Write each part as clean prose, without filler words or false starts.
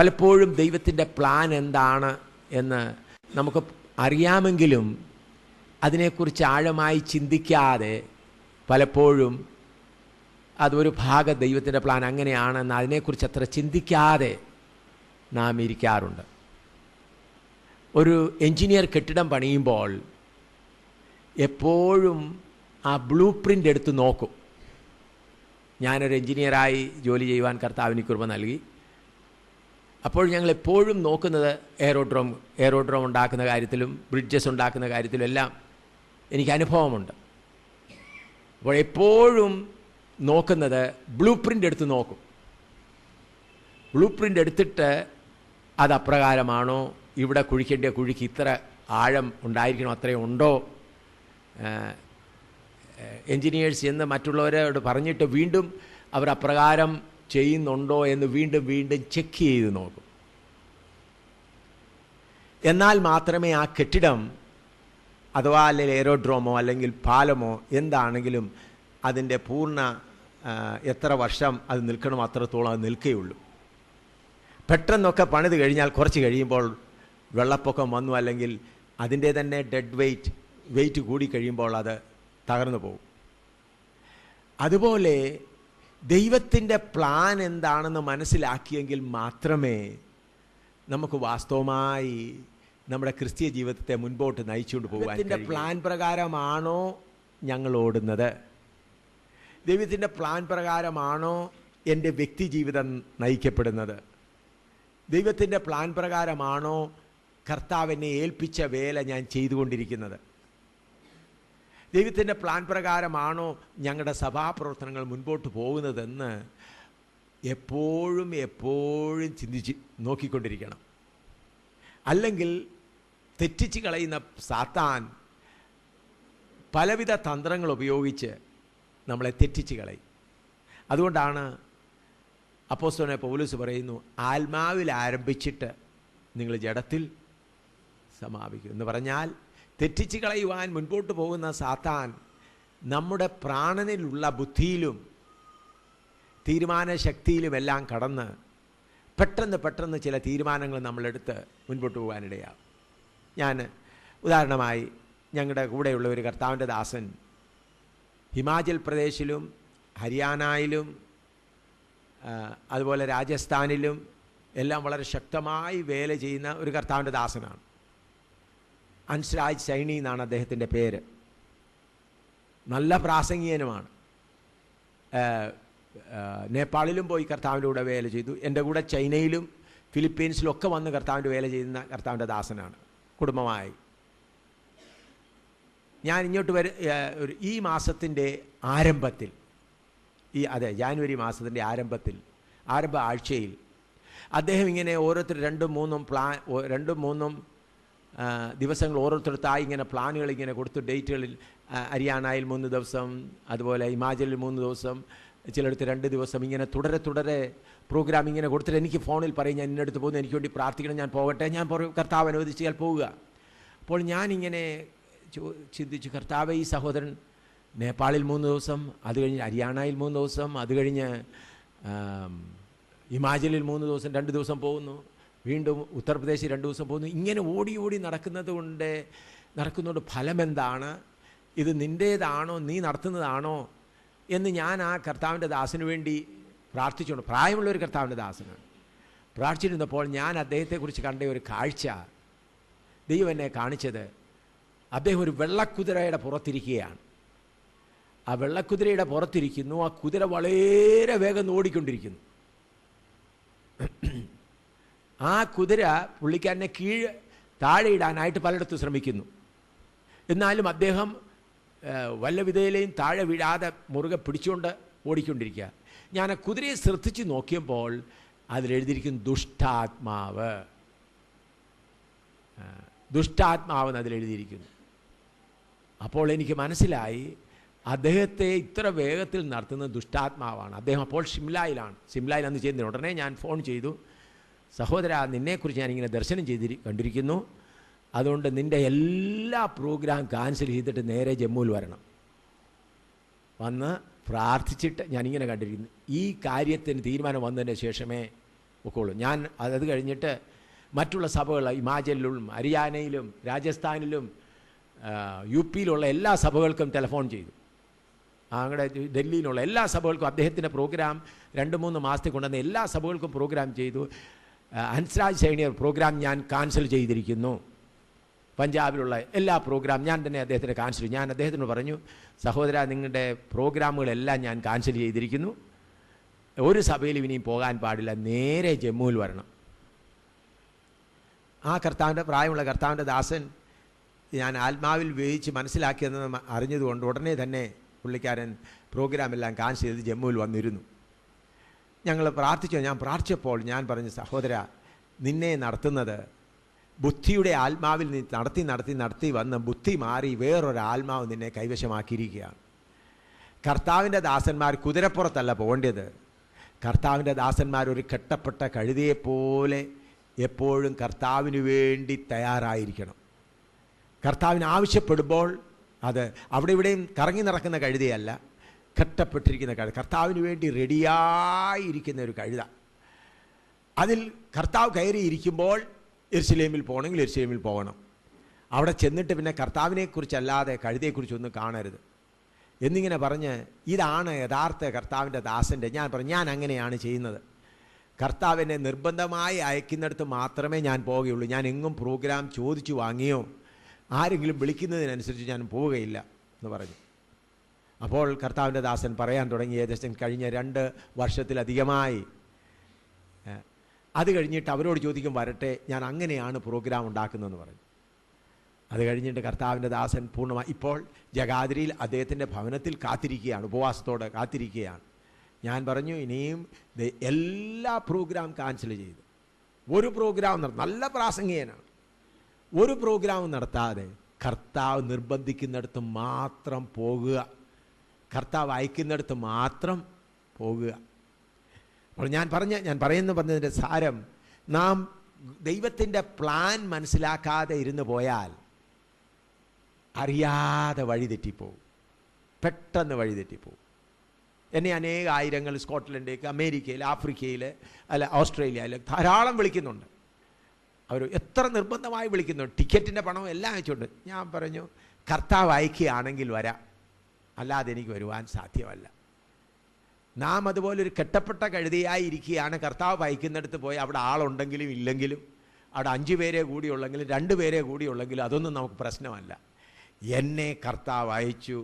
പലപ്പോഴും ദൈവത്തിൻ്റെ പ്ലാൻ എന്താണ് എന്ന് നമുക്ക് അറിയാമെങ്കിലും അതിനെക്കുറിച്ച് ആഴമായി ചിന്തിക്കാതെ പലപ്പോഴും അതൊരു ഭാഗം ദൈവത്തിൻ്റെ പ്ലാൻ അങ്ങനെയാണെന്ന് അതിനെക്കുറിച്ച് അത്ര ചിന്തിക്കാതെ നാം ഇരിക്കാറുണ്ട്. ഒരു എൻജിനീയർ കെട്ടിടം പണിയുമ്പോൾ എപ്പോഴും ആ ബ്ലൂ പ്രിൻ്റ് എടുത്ത് നോക്കും. ഞാനൊരു എൻജിനീയറായി ജോലി ചെയ്യുവാൻ കർത്താവിന് കൃപ നൽകി. അപ്പോൾ ഞങ്ങൾ എപ്പോഴും നോക്കുന്നത് എയറോഡ്രോം ഉണ്ടാക്കുന്ന കാര്യത്തിലും ബ്രിഡ്ജസ് ഉണ്ടാക്കുന്ന കാര്യത്തിലും എല്ലാം എനിക്ക് അനുഭവമുണ്ട്. അപ്പോൾ എപ്പോഴും നോക്കുന്നത് ബ്ലൂ പ്രിൻ്റ് എടുത്ത് നോക്കും. ബ്ലൂ പ്രിൻ്റ് എടുത്തിട്ട് അത് അപ്രകാരമാണോ, ഇവിടെ കുഴിക്കേണ്ട കുഴിക്ക് ഇത്ര ആഴം ഉണ്ടായിരിക്കണോ, അത്രയും ഉണ്ടോ, എൻജിനീയേഴ്സ് എന്ന് മറ്റുള്ളവരോട് പറഞ്ഞിട്ട് വീണ്ടും അവർ അപ്രകാരം ചെയ്യുന്നുണ്ടോ എന്ന് വീണ്ടും വീണ്ടും ചെക്ക് ചെയ്ത് നോക്കും. എന്നാൽ മാത്രമേ ആ കെട്ടിടം അഥവാ അല്ലെങ്കിൽ എയറോഡ്രോമോ അല്ലെങ്കിൽ പാലമോ എന്താണെങ്കിലും അതിൻ്റെ പൂർണ്ണ എത്ര വർഷം അത് നിൽക്കണമോ അത്രത്തോളം അത് നിൽക്കുകയുള്ളൂ. പെട്ടെന്നൊക്കെ പണിത് കഴിഞ്ഞാൽ കുറച്ച് കഴിയുമ്പോൾ വെള്ളപ്പൊക്കം വന്നു, അല്ലെങ്കിൽ അതിൻ്റെ തന്നെ ഡെഡ് വെയിറ്റ് കൂടി കഴിയുമ്പോൾ അത് തകർന്നു പോകും. അതുപോലെ ദൈവത്തിൻ്റെ പ്ലാൻ എന്താണെന്ന് മനസ്സിലാക്കിയെങ്കിൽ മാത്രമേ നമുക്ക് വാസ്തവമായി നമ്മുടെ ക്രിസ്തീയ ജീവിതത്തെ മുൻപോട്ട് നയിച്ചുകൊണ്ട് പോകാൻ. ദൈവത്തിൻ്റെ പ്ലാൻ പ്രകാരമാണോ ഞങ്ങൾ ഓടുന്നത്? ദൈവത്തിൻ്റെ പ്ലാൻ പ്രകാരമാണോ എൻ്റെ വ്യക്തി ജീവിതം നയിക്കപ്പെടുന്നത്? ദൈവത്തിൻ്റെ പ്ലാൻ പ്രകാരമാണോ കർത്താവിനെ ഏൽപ്പിച്ച വേല ഞാൻ ചെയ്തുകൊണ്ടിരിക്കുന്നത്? ദൈവത്തിൻ്റെ പ്ലാൻ പ്രകാരമാണോ ഞങ്ങളുടെ സഭാപ്രവർത്തനങ്ങൾ മുൻപോട്ട് പോകുന്നതെന്ന് എപ്പോഴും ചിന്തിച്ച് നോക്കിക്കൊണ്ടിരിക്കണം. അല്ലെങ്കിൽ തെറ്റിച്ച് കളയുന്ന സാത്താൻ പലവിധ തന്ത്രങ്ങൾ ഉപയോഗിച്ച് നമ്മളെ തെറ്റിച്ച് കളയും. അതുകൊണ്ടാണ് അപ്പോസ്തലനായ പൗലോസ് പറയുന്നു, ആത്മാവിൽ ആരംഭിച്ചിട്ട് നിങ്ങൾ ജഡത്തിൽ സമാപിക്കും എന്ന് പറഞ്ഞാൽ, തെറ്റിച്ച് കളയുവാൻ മുൻപോട്ട് പോകുന്ന സാത്താൻ നമ്മുടെ പ്രാണനിലുള്ള ബുദ്ധിയിലും തീരുമാനശക്തിയിലുമെല്ലാം കടന്ന് പെട്ടെന്ന് ചില തീരുമാനങ്ങൾ നമ്മളെടുത്ത് മുൻപോട്ട് പോകാനിടയാകും. ഞാൻ ഉദാഹരണമായി ഞങ്ങളുടെ കൂടെയുള്ള ഒരു കർത്താവിൻ്റെ ദാസൻ ഹിമാചൽ പ്രദേശിലും ഹരിയാനയിലും അതുപോലെ രാജസ്ഥാനിലും എല്ലാം വളരെ ശക്തമായി വേല ചെയ്യുന്ന ഒരു കർത്താവിൻ്റെ ദാസനാണ്. അൻസ്രാജ് സൈനി എന്നാണ് അദ്ദേഹത്തിൻ്റെ പേര്. നല്ല പ്രാസംഗികനുമാണ്. നേപ്പാളിലും പോയി കർത്താവിൻ്റെ കൂടെ വേല ചെയ്തു. എൻ്റെ കൂടെ ചൈനയിലും ഫിലിപ്പീൻസിലും ഒക്കെ വന്ന് കർത്താവിൻ്റെ വേല ചെയ്യുന്ന കർത്താവിൻ്റെ ദാസനാണ് കുടുംബമായി. ഞാൻ ഇങ്ങോട്ട് ഈ മാസത്തിൻ്റെ ആരംഭത്തിൽ, ജാനുവരി മാസത്തിൻ്റെ ആരംഭ ആഴ്ചയിൽ അദ്ദേഹം ഇങ്ങനെ ഓരോരുത്തർ രണ്ടും മൂന്നും ദിവസങ്ങൾ ഓരോരുത്തർത്തായി ഇങ്ങനെ പ്ലാനുകൾ ഇങ്ങനെ കൊടുത്തു. ഡേറ്റുകളിൽ ഹരിയാനയിൽ 3 ദിവസം, അതുപോലെ ഹിമാചലിൽ 3 ദിവസം, ചിലയിടത്ത് 2 ദിവസം, ഇങ്ങനെ തുടരെ പ്രോഗ്രാം ഇങ്ങനെ കൊടുത്തിട്ട് എനിക്ക് ഫോണിൽ പറയും, ഞാൻ ഇന്നടുത്ത് പോകുന്നു, എനിക്ക് വേണ്ടി പ്രാർത്ഥിക്കണം, ഞാൻ പോകട്ടെ, ഞാൻ കർത്താവ് അനുവദിച്ചാൽ പോവുക. അപ്പോൾ ഞാനിങ്ങനെ ചിന്തിച്ചു, കർത്താവ്, ഈ സഹോദരൻ നേപ്പാളിൽ 3 ദിവസം, അത് കഴിഞ്ഞ് ഹരിയാനയിൽ 3 ദിവസം, അത് കഴിഞ്ഞ് ഹിമാചലിൽ 3 ദിവസം, 2 ദിവസം പോകുന്നു, വീണ്ടും ഉത്തർപ്രദേശിൽ 2 ദിവസം പോകുന്നു. ഇങ്ങനെ ഓടി നടക്കുന്നതുകൊണ്ട് ഫലമെന്താണ്? ഇത് നിൻ്റേതാണോ, നീ നടത്തുന്നതാണോ എന്ന് ഞാൻ ആ കർത്താവിൻ്റെ ദാസന് വേണ്ടി പ്രാർത്ഥിച്ചുകൊണ്ട്, പ്രായമുള്ളൊരു കർത്താവിൻ്റെ ദാസനാണ്, പ്രാർത്ഥിച്ചിരുന്നപ്പോൾ ഞാൻ അദ്ദേഹത്തെക്കുറിച്ച് കണ്ട ഒരു കാഴ്ച ദൈവം എന്നെ കാണിച്ചത്, അദ്ദേഹം ഒരു വെള്ളക്കുതിരയുടെ പുറത്തിരിക്കുകയാണ്. ആ വെള്ളക്കുതിരയുടെ പുറത്തിരിക്കുന്നു. ആ കുതിര വളരെ വേഗം ഓടിക്കൊണ്ടിരിക്കുന്നു. ആ കുതിര പുള്ളിക്കാരനെ താഴെ ഇടാനായിട്ട് പലയിടത്തും ശ്രമിക്കുന്നു. എന്നാലും അദ്ദേഹം വല്ല വിധയിലെയും താഴെ വീഴാതെ മുറുകെ പിടിച്ചുകൊണ്ട് ഓടിക്കൊണ്ടിരിക്കുക. ഞാൻ ആ കുതിരയെ ശ്രദ്ധിച്ച് നോക്കിയപ്പോൾ അതിലെഴുതിയിരിക്കുന്നു ദുഷ്ടാത്മാവ് എന്ന് അതിലെഴുതിയിരിക്കുന്നു. അപ്പോൾ എനിക്ക് മനസ്സിലായി, അദ്ദേഹത്തെ ഇത്ര വേഗത്തിൽ നടത്തുന്ന ദുഷ്ടാത്മാവാണ്. അദ്ദേഹം അപ്പോൾ സിംലായിൽ അന്ന് ചെയ്യുന്നതിന് ഉടനെ ഞാൻ ഫോൺ ചെയ്തു, സഹോദര, നിന്നെക്കുറിച്ച് ഞാനിങ്ങനെ ദർശനം കണ്ടിരിക്കുന്നു, അതുകൊണ്ട് നിൻ്റെ എല്ലാ പ്രോഗ്രാം ക്യാൻസൽ ചെയ്തിട്ട് നേരെ ജമ്മുവിൽ വരണം. വന്ന് പ്രാർത്ഥിച്ചിട്ട് ഞാനിങ്ങനെ കണ്ടിരിക്കുന്നു. ഈ കാര്യത്തിന് തീരുമാനം വന്നതിന് ശേഷമേ ഒക്കെയുള്ളൂ. ഞാൻ അത് കഴിഞ്ഞിട്ട് മറ്റുള്ള സഭകൾ ഹിമാചലിലും ഹരിയാനയിലും രാജസ്ഥാനിലും UP-യിലുള്ള എല്ലാ സഭകൾക്കും ടെലിഫോൺ ചെയ്തു. അങ്ങനെ ഡൽഹിയിലുള്ള എല്ലാ സഭകൾക്കും അദ്ദേഹത്തിൻ്റെ പ്രോഗ്രാം 2-3 മാസത്തിൽ കൊണ്ടുവന്ന എല്ലാ സഭകൾക്കും പ്രോഗ്രാം ചെയ്തു. ഹൻസ്രാജ് സൈനിയർ പ്രോഗ്രാം ഞാൻ ക്യാൻസൽ ചെയ്തിരിക്കുന്നു. പഞ്ചാബിലുള്ള എല്ലാ പ്രോഗ്രാം ഞാൻ തന്നെ അദ്ദേഹത്തിന് ക്യാൻസൽ ചെയ്തു. ഞാൻ അദ്ദേഹത്തിനോട് പറഞ്ഞു, സഹോദര, നിങ്ങളുടെ പ്രോഗ്രാമുകളെല്ലാം ഞാൻ ക്യാൻസൽ ചെയ്തിരിക്കുന്നു. ഒരു സഭയിലും ഇനിയും പോകാൻ പാടില്ല, നേരെ ജമ്മുവിൽ വരണം. ആ പ്രായമുള്ള കർത്താവിൻ്റെ ദാസൻ ഞാൻ ആത്മാവിൽ വേവിച്ച് മനസ്സിലാക്കിയതെന്ന് അറിഞ്ഞതുകൊണ്ട് ഉടനെ തന്നെ പുള്ളിക്കാരൻ പ്രോഗ്രാമെല്ലാം ക്യാൻസൽ ചെയ്ത് ജമ്മുവിൽ വന്നിരുന്നു. ഞങ്ങൾ ഞാൻ പ്രാർത്ഥിച്ചപ്പോൾ ഞാൻ പറഞ്ഞു, സഹോദര, നിന്നെ നടത്തുന്നത് ബുദ്ധിയുടെ ആത്മാവിൽ നീ നടത്തി വന്ന് ബുദ്ധി മാറി വേറൊരു ആത്മാവ് നിന്നെ കൈവശമാക്കിയിരിക്കുകയാണ്. കർത്താവിൻ്റെ ദാസന്മാർ കുതിരപ്പുറത്തല്ല പോകേണ്ടത്. കർത്താവിൻ്റെ ദാസന്മാർ ഒരു കെട്ടപ്പെട്ട കഴുതയെപ്പോലെ എപ്പോഴും കർത്താവിന് വേണ്ടി തയ്യാറായിരിക്കണം. കർത്താവിന് ആവശ്യപ്പെടുമ്പോൾ അത് അവിടെ ഇവിടെയും കറങ്ങി നടക്കുന്ന കഴുതയല്ല, കെട്ടപ്പെട്ടിരിക്കുന്ന കഴുത, കർത്താവിന് വേണ്ടി റെഡിയായിരിക്കുന്ന ഒരു കഴുത. അതിൽ കർത്താവ് കയറിയിരിക്കുമ്പോൾ യെരുശലേമിൽ പോകണമെങ്കിൽ യെരുശലേമിൽ പോകണം. അവിടെ ചെന്നിട്ട് പിന്നെ കർത്താവിനെക്കുറിച്ചല്ലാതെ കഴുതയെക്കുറിച്ചൊന്നും കാണരുത് എന്നിങ്ങനെ പറഞ്ഞ്, ഇതാണ് യഥാർത്ഥ കർത്താവിൻ്റെ ദാസൻ്റെ. ഞാൻ പറഞ്ഞു, ഞാൻ അങ്ങനെയാണ് ചെയ്യുന്നത്. കർത്താവിനെ നിർബന്ധമായി അയക്കുന്നിടത്ത് മാത്രമേ ഞാൻ പോവുകയുള്ളൂ. ഞാൻ എങ്ങും പ്രോഗ്രാം ചോദിച്ചു വാങ്ങിയോ ആരെങ്കിലും വിളിക്കുന്നതിനനുസരിച്ച് ഞാൻ പോവുകയില്ല എന്ന് പറഞ്ഞു. അപ്പോൾ കർത്താവിൻ്റെ ദാസൻ പറയാൻ തുടങ്ങി, ഏകദേശം കഴിഞ്ഞ 2 വർഷത്തിലധികമായി. അത് കഴിഞ്ഞിട്ട് അവരോട് ചോദിക്കും, വരട്ടെ, ഞാൻ അങ്ങനെയാണ് പ്രോഗ്രാം ഉണ്ടാക്കുന്നതെന്ന് പറഞ്ഞു. അത് കഴിഞ്ഞിട്ട് കർത്താവിൻ്റെ ദാസൻ പൂർണ്ണമായി ഇപ്പോൾ ജഗാദ്രിയിൽ അദ്ദേഹത്തിൻ്റെ ഭവനത്തിൽ കാത്തിരിക്കുകയാണ്, ഉപവാസത്തോടെ കാത്തിരിക്കുകയാണ്. ഞാൻ പറഞ്ഞു, ഇനിയും എല്ലാ പ്രോഗ്രാം ക്യാൻസൽ ചെയ്തു. ഒരു പ്രോഗ്രാം നല്ല പ്രാസംഗികനാണ്, ഒരു പ്രോഗ്രാം നടത്താതെ കർത്താവ് നിർബന്ധിക്കുന്നിടത്ത് മാത്രം പോകുക, കർത്താവ് അയക്കുന്നിടത്ത് മാത്രം പോകുക. അപ്പോൾ ഞാൻ പറഞ്ഞതിൻ്റെ സാരം, നാം ദൈവത്തിൻ്റെ പ്ലാൻ മനസ്സിലാക്കാതെ ഇരുന്ന് പോയാൽ അറിയാതെ വഴിതെറ്റിപ്പോവും, പെട്ടെന്ന് വഴിതെറ്റിപ്പോവും. എന്നെ അനേക ആയിരങ്ങൾ സ്കോട്ട്ലൻഡിലേക്ക്, അമേരിക്കയിൽ, ആഫ്രിക്കയിൽ, ഓസ്ട്രേലിയയിൽ ധാരാളം വിളിക്കുന്നുണ്ട്. അവർ എത്ര നിർബന്ധമായി വിളിക്കുന്നുണ്ട്, ടിക്കറ്റിൻ്റെ പണം എല്ലാം അയച്ചുകൊണ്ട്. ഞാൻ പറഞ്ഞു, കർത്താവ് അയക്കുകയാണെങ്കിൽ വരാം, അല്ലാതെ എനിക്ക് വരുവാൻ സാധ്യമല്ല. നാം അതുപോലെ ഒരു കെട്ടപ്പെട്ട കഴുതയായി ഇരിക്കുകയാണ്. കർത്താവ് അയക്കുന്നിടത്ത് പോയി അവിടെ ആളുണ്ടെങ്കിലും ഇല്ലെങ്കിലും, അവിടെ 5 പേരെ കൂടിയുള്ളെങ്കിലും 2 പേരെ കൂടിയുള്ളെങ്കിലും അതൊന്നും നമുക്ക് പ്രശ്നമല്ല. എന്നെ കർത്താവ് അയച്ചു,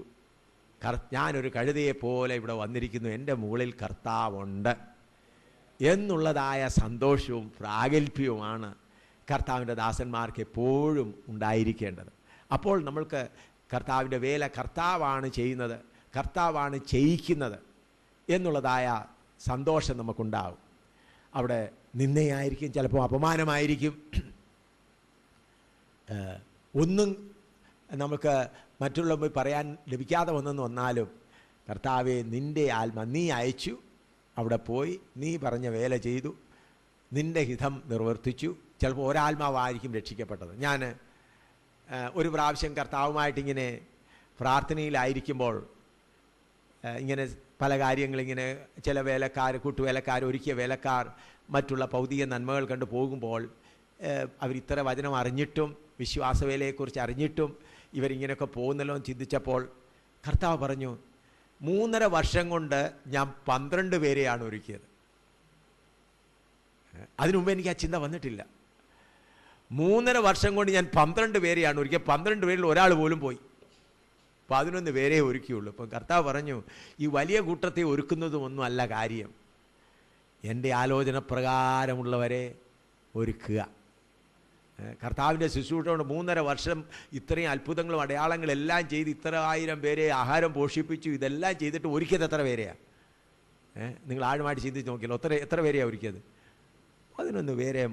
ഞാനൊരു കഴുതയെപ്പോലെ ഇവിടെ വന്നിരിക്കുന്നു, എൻ്റെ മുകളിൽ കർത്താവുണ്ട് എന്നുള്ളതായ സന്തോഷവും പ്രാഗൽഭ്യവുമാണ് കർത്താവിൻ്റെ ദാസന്മാർക്ക് എപ്പോഴും ഉണ്ടായിരിക്കേണ്ടത്. അപ്പോൾ നമ്മൾക്ക് കർത്താവിൻ്റെ വേല കർത്താവാണ് ചെയ്യുന്നത്, കർത്താവാണ് ചെയ്യിക്കുന്നത് എന്നുള്ളതായ സന്തോഷം നമുക്കുണ്ടാവും. അവിടെ നിന്ദയായിരിക്കും, ചിലപ്പോൾ അപമാനമായിരിക്കും, ഒന്നും നമുക്ക് മറ്റുള്ളവർ പോയി പറയാൻ ലഭിക്കാതെ വന്നാലും, കർത്താവെ, നിൻ്റെ ആത്മ നീ അയച്ചു, അവിടെ പോയി നീ പറഞ്ഞ വേല ചെയ്തു, നിൻ്റെ ഹിതം നിർവർത്തിച്ചു. ചിലപ്പോൾ ഒരാത്മാവായിരിക്കും രക്ഷിക്കപ്പെട്ടത്. ഞാൻ ഒരു പ്രാവശ്യം കർത്താവുമായിട്ടിങ്ങനെ പ്രാർത്ഥനയിലായിരിക്കുമ്പോൾ ഇങ്ങനെ പല കാര്യങ്ങളിങ്ങനെ ചില കൂട്ടുവേലക്കാർ, ഒരുക്കിയ വേലക്കാർ മറ്റുള്ള ഭൗതിക നന്മകൾ കണ്ടു പോകുമ്പോൾ അവരിത്ര വചനം അറിഞ്ഞിട്ടും വിശ്വാസവേലയെക്കുറിച്ച് അറിഞ്ഞിട്ടും ഇവരിങ്ങനെയൊക്കെ പോകുന്നല്ലോ എന്ന് ചിന്തിച്ചപ്പോൾ കർത്താവ് പറഞ്ഞു, 3.5 വർഷം കൊണ്ട് ഞാൻ 12 പേരെയാണ് ഒരുക്കിയത്. അതിനു മുമ്പ് എനിക്ക് ആ ചിന്ത വന്നിട്ടില്ല. 3.5 വർഷം കൊണ്ട് ഞാൻ 12 പേരെയാണ് ഒരുക്കിയത്. 12 പേരിൽ ഒരാൾ പോലും പോയി, 11 പേരെ ഒരുക്കിയുള്ളൂ. അപ്പം കർത്താവ് പറഞ്ഞു, ഈ വലിയ കൂട്ടത്തെ ഒരുക്കുന്നതുമൊന്നും അല്ല കാര്യം, എൻ്റെ ആലോചന പ്രകാരമുള്ളവരെ ഒരുക്കുക. കർത്താവിൻ്റെ ശുശ്രൂഷ കൊണ്ട് 3.5 വർഷം ഇത്രയും അത്ഭുതങ്ങളും അടയാളങ്ങളും എല്ലാം ചെയ്ത് ഇത്ര 1000 പേരെ ആഹാരം പോഷിപ്പിച്ചു. ഇതെല്ലാം ചെയ്തിട്ട് ഒരുക്കിയത് എത്ര പേരെയാണ്? നിങ്ങൾ ആഴമായിട്ട് ചിന്തിച്ച് നോക്കിയല്ലോ, എത്ര പേരെയാണ് ഒരുക്കിയത്? 11 പേരെ